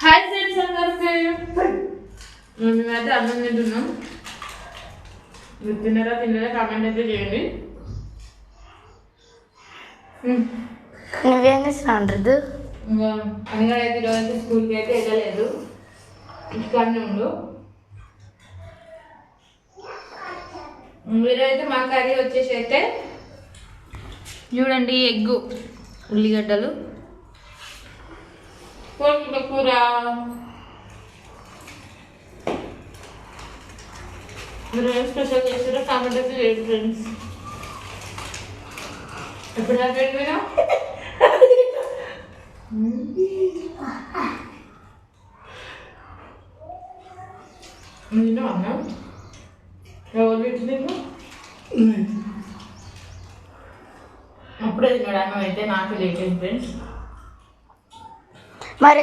Hi friends అందరికీ మేమైతే అన్నం తింటున్నాం. మీరు తిన్నరా కామెంట్ అయితే చేయండి. నువ్వేం చేస్తున్నావు? అన్నగాడైతే ఈరోజైతే స్కూల్కి అయితే వెళ్ళలేదు, ఇంటికాడనే ఉండు. మీరైతే మా కర్రీ వచ్చేసి అయితే చూడండి, ఎగ్గు, ఉల్లిగడ్డలు, కోడిగుడ్ల కూర, మీరు ఏం స్పెషల్ చేస్తారో కామెంట్ అయితే చేయండి ఫ్రెండ్స్. ఎప్పుడు హ్యాపీ మీరు నేను అన్నా ఎవరు పెట్టింది అప్పుడే తిన్నాడు అన్నం అయితే. నాకు లేట్ అయింది ఫ్రెండ్స్. మరి